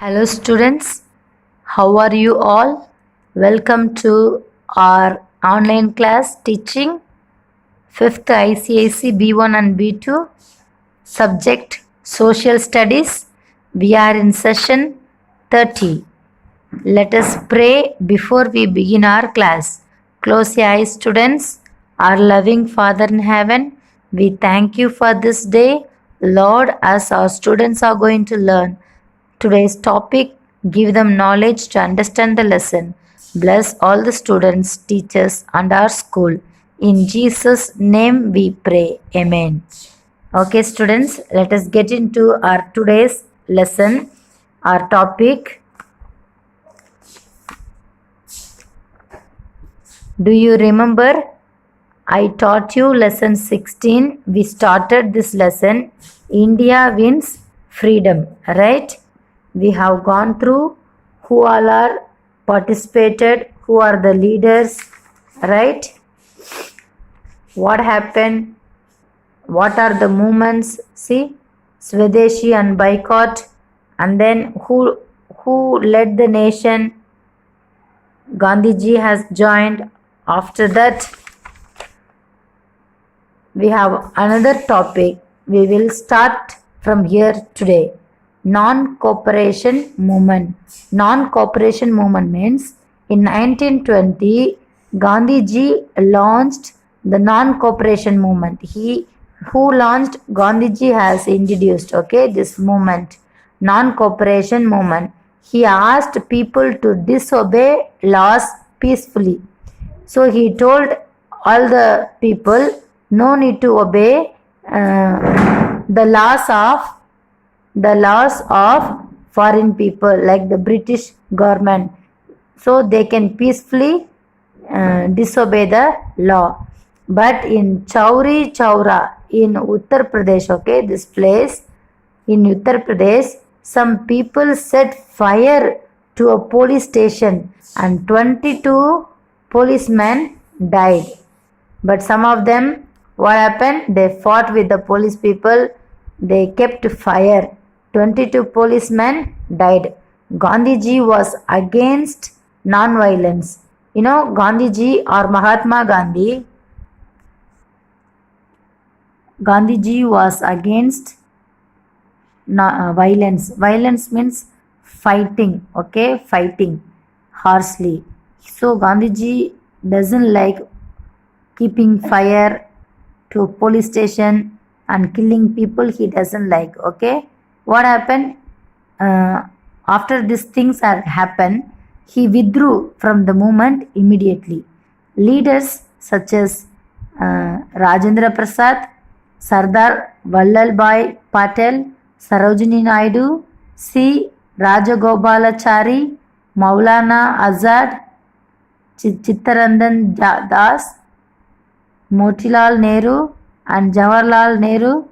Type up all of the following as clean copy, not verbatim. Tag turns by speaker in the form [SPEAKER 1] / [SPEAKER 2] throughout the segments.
[SPEAKER 1] Hello, students. How are you all? Welcome to our online class teaching 5th ICIC B1 and B2 subject Social Studies. We are in session 30. Let us pray before we begin our class. Close your eyes, students. Our loving Father in heaven, we thank you for this day. Lord, as our students are going to learn today's topic, give them knowledge to understand the lesson. Bless all the students, teachers, and our school. In Jesus' name we pray. Amen. Okay, students, let us get into our today's lesson. Our topic. Do you remember? I taught you lesson 16. We started this lesson. India wins freedom, right? We have gone through who all are participated, who are the leaders, right? What happened? What are the movements? See, Swadeshi and boycott, and then who led the nation? Gandhiji has joined. After that, we have another topic. We will start from here today. Non-cooperation movement. Non-cooperation movement means in 1920, Gandhiji launched the non-cooperation movement. Who launched? Gandhiji has introduced, okay, this movement, non-cooperation movement. He asked people to disobey laws peacefully. So he told all the people, no need to obey the laws of foreign people like the British government, so they can peacefully disobey the law. But in Chauri Chaura in Uttar Pradesh, okay, this place in Uttar Pradesh, some people set fire to a police station and 22 policemen died. But some of them, what happened? They fought with the police people. They kept fire. 22 policemen died. Gandhiji was against non-violence. You know, Gandhiji or Mahatma Gandhi, Gandhiji was against violence. Violence means fighting, okay, fighting harshly. So Gandhiji doesn't like keeping fire to a police station and killing people. He doesn't like, okay. What happened? After these things had happened, he withdrew from the movement immediately. Leaders such as Rajendra Prasad, Sardar Vallabhbhai Patel, Sarojini Naidu, C. Rajagopalachari, Maulana Azad, Chittaranjan Das, Motilal Nehru and Jawaharlal Nehru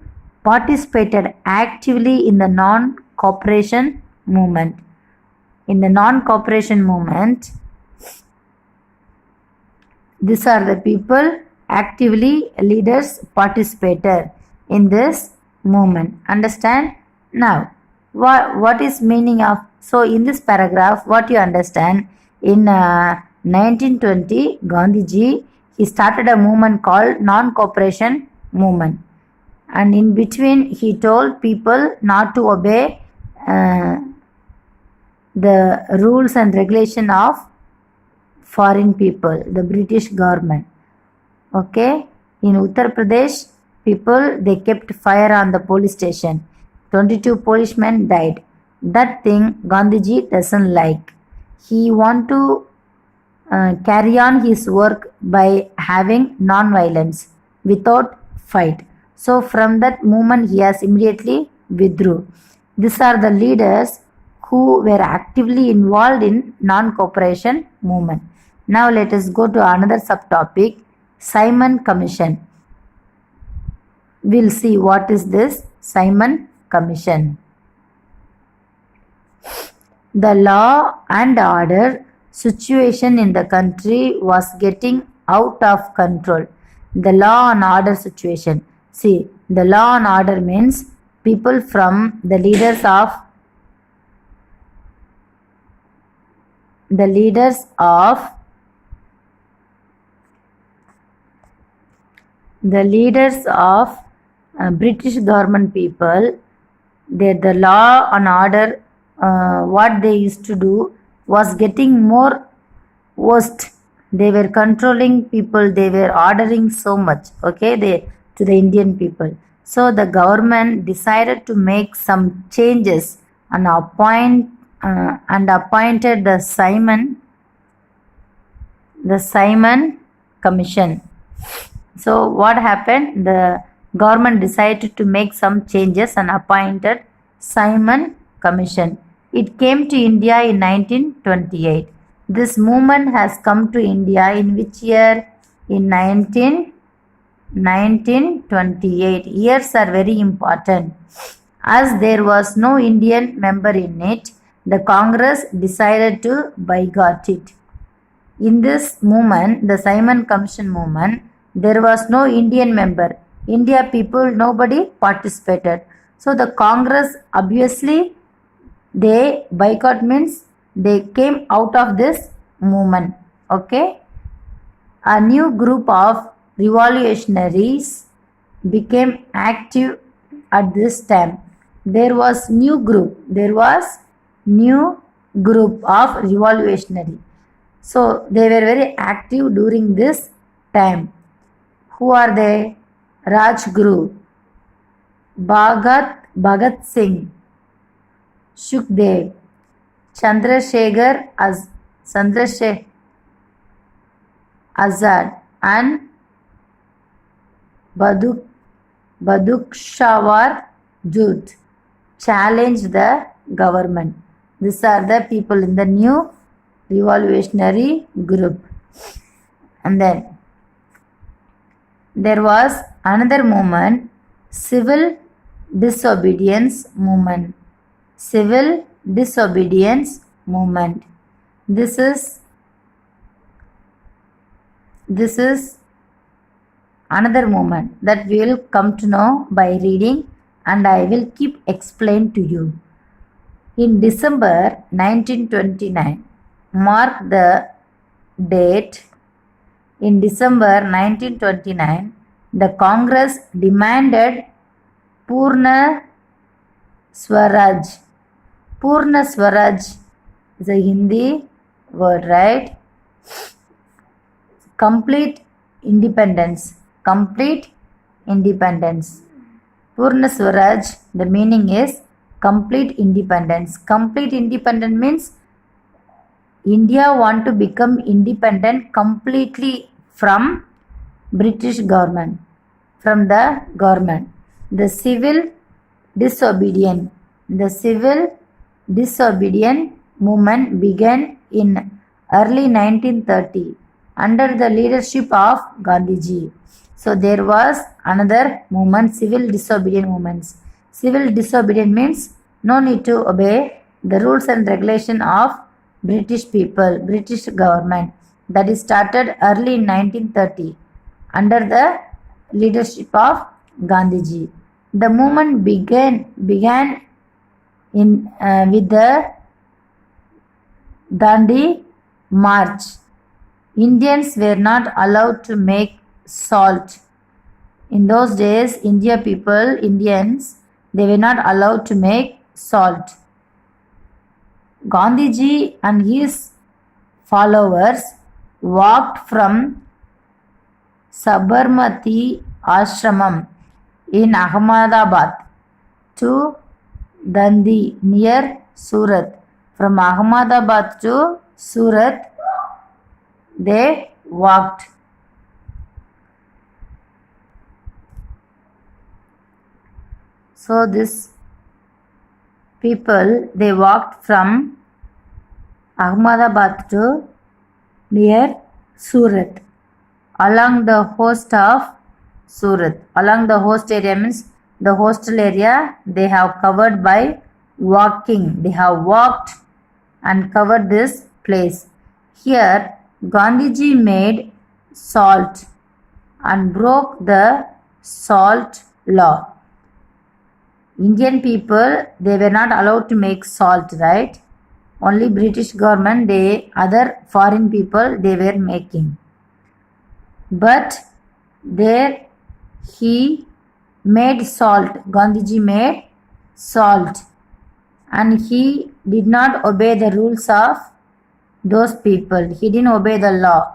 [SPEAKER 1] participated actively in the non-cooperation movement. In the non-cooperation movement, these are the people actively, leaders participated in this movement. Understand? Now, what is meaning of, so in this paragraph, what you understand, in 1920, Gandhiji, he started a movement called non-cooperation movement. And in between, he told people not to obey the rules and regulation of foreign people, the British government. Okay, in Uttar Pradesh, people, they kept fire on the police station. 22 policemen died. That thing Gandhiji doesn't like. He want to carry on his work by having non-violence without fight. So from that movement, he has immediately withdrew. These are the leaders who were actively involved in non-cooperation movement. Now let us go to another subtopic, Simon Commission. We'll see what is this Simon Commission. The law and order situation in the country was getting out of control. The law and order situation. See, the law and order means people from the leaders of the leaders of British government people, the law and order, what they used to do was getting more worst. They were controlling people, they were ordering so much, okay, to the Indian people. So the government decided to make some changes and appointed the Simon Commission. So what happened? The government decided to make some changes and appointed Simon Commission. It came to India in 1928. This movement has come to India in which year? In 1928. Years are very important. As there was no Indian member in it, the Congress decided to boycott it. In this movement, the Simon Commission movement, there was no Indian member. India people, nobody participated. So the Congress, obviously, they boycott means they came out of this movement. Okay. A new group of revolutionaries became active at this time. There was new group of revolutionary. So they were very active during this time. Who are they? Rajguru, Bhagat Singh, Sukhdev, Chandrasekhar Azad, and Badukshawar Jut challenged the government. These are the people in the new revolutionary group. And then there was another movement, civil disobedience movement. Civil disobedience movement. This is another movement that we will come to know by reading, and I will keep explain to you. In December 1929, mark the date. In December 1929, the Congress demanded Purna Swaraj. Purna Swaraj is a Hindi word, right? Complete independence. Complete independence. Purna Swaraj, the meaning is complete independence. Complete independence means India want to become independent completely from British government, from the government. The civil disobedient movement began in early 1930 under the leadership of Gandhiji. So there was another movement, civil disobedient movements. Civil disobedient means no need to obey the rules and regulation of British people, British government. That is started early in 1930 under the leadership of Gandhiji. The movement began with the Dandi March. Indians were not allowed to make salt. In those days, Indians, they were not allowed to make salt. Gandhiji and his followers walked from Sabarmati Ashramam in Ahmedabad to Dandi near Surat. From Ahmedabad to Surat, they walked. So this people, they walked from Ahmedabad to near Surat along the coast of Surat. Along the coast area means the coastal area they have covered by walking. They have walked and covered this place. Here Gandhiji made salt and broke the salt law. Indian people, they were not allowed to make salt, right? Only British government, they other foreign people they were making. But there he made salt. Gandhiji made salt, and he did not obey the rules of those people. He didn't obey the law.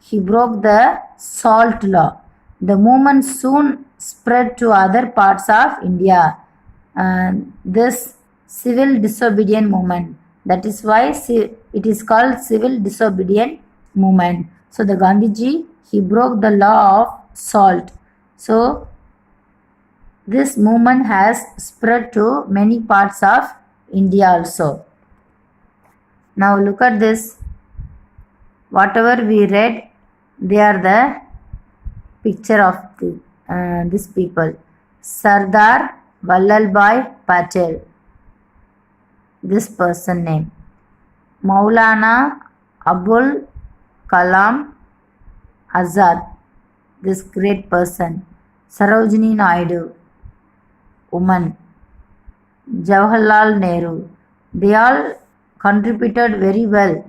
[SPEAKER 1] He broke the salt law. The movement soon spread to other parts of India. This civil disobedient movement. That is why it is called civil disobedient movement. So the Gandhiji, he broke the law of salt. So this movement has spread to many parts of India also. Now look at this. Whatever we read, they are the picture of these people. Sardar Vallabhbhai Patel, this person name. Maulana Abul Kalam Azad, this great person. Sarojini Naidu, woman. Jawaharlal Nehru, they all contributed very well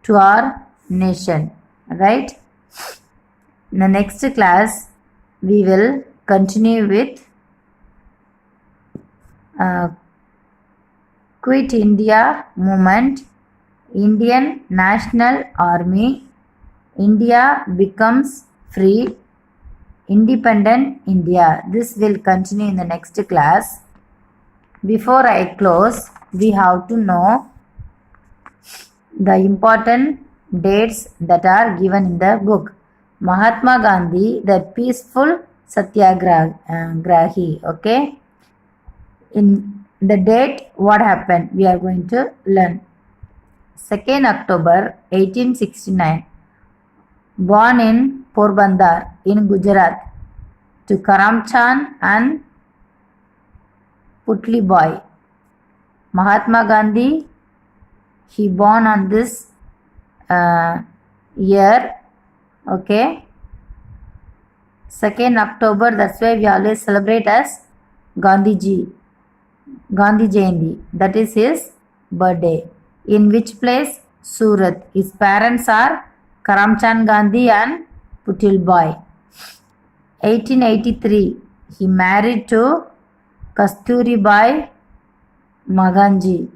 [SPEAKER 1] to our nation, right? In the next class, we will continue with Quit India movement, Indian National Army, India becomes free, independent India. This will continue in the next class. Before I close, we have to know the important dates that are given in the book. Mahatma Gandhi, the peaceful Satyagrahi. Okay. In the date, what happened? We are going to learn. 2nd October 1869. Born in Porbandar in Gujarat to Karamchand and Putli Boy. Mahatma Gandhi, he born on this year. Okay. 2nd October, that's why we always celebrate as Gandhi Jayanti. That is his birthday. In which place? Surat. His parents are Karamchand Gandhi and Putil Boy. 1883, he married to Kasturi Bai Maganji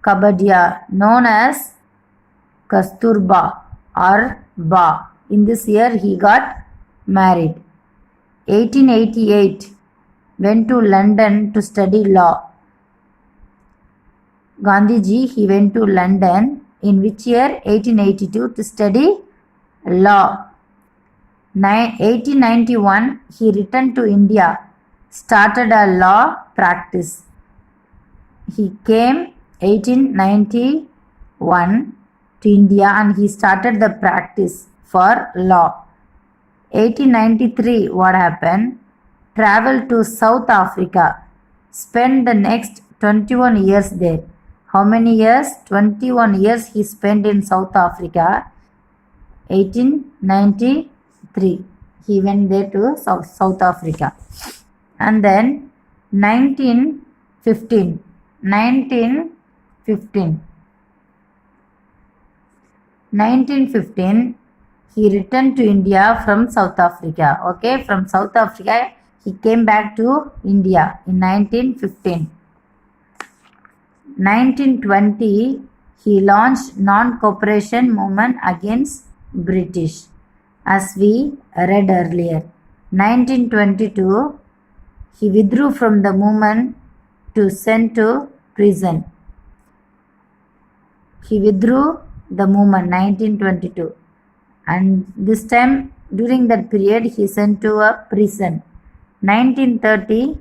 [SPEAKER 1] Kabadia, known as Kasturba or Ba. In this year, he got married. 1888, went to London to study law. Gandhiji, he went to London in which year? 1882 to study law. 1891, he returned to India, started a law practice. He came 1891 to India and he started the practice for law. 1893, what happened? Traveled to South Africa, spent the next 21 years there. How many years? 21 years he spent in South Africa. 1893, he went there to South Africa. And then 1915, he returned to India from South Africa. Okay, from South Africa, he came back to India in 1915. 1920, he launched non-cooperation movement against British, as we read earlier. 1922, he withdrew from the movement to sent to prison. He withdrew the movement 1922, and this time during that period he sent to a prison. 1930,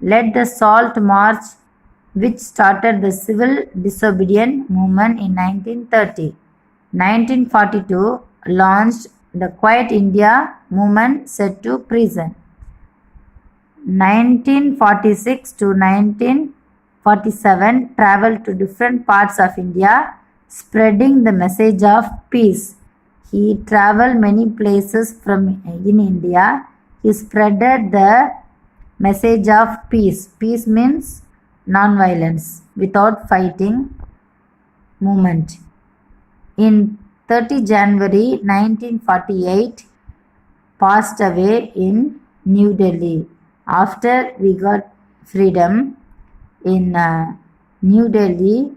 [SPEAKER 1] led the Salt March, which started the civil disobedient movement in 1930. 1942, launched the Quiet India movement, set to prison. 1946 to 1947, traveled to different parts of India, spreading the message of peace. He traveled many places in India. He spreaded the message of peace. Peace means non-violence without fighting movement. In 30 January 1948, passed away in New Delhi. After we got freedom in New Delhi,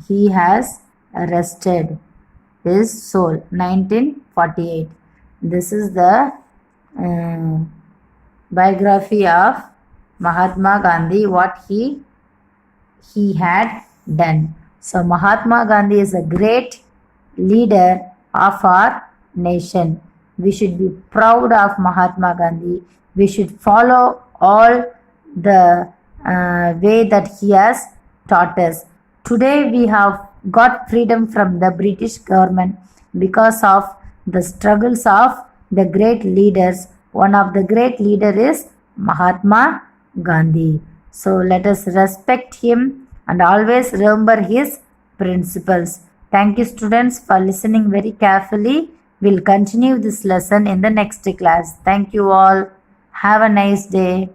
[SPEAKER 1] he has rested his soul. 1948. This is the biography of Mahatma Gandhi, what he had done. So Mahatma Gandhi is a great leader of our nation. We should be proud of Mahatma Gandhi. We should follow all the way that he has taught us. Today we have got freedom from the British government because of the struggles of the great leaders. One of the great leader is Mahatma Gandhi. So let us respect him and always remember his principles. Thank you students for listening very carefully. We'll continue this lesson in the next class. Thank you all. Have a nice day.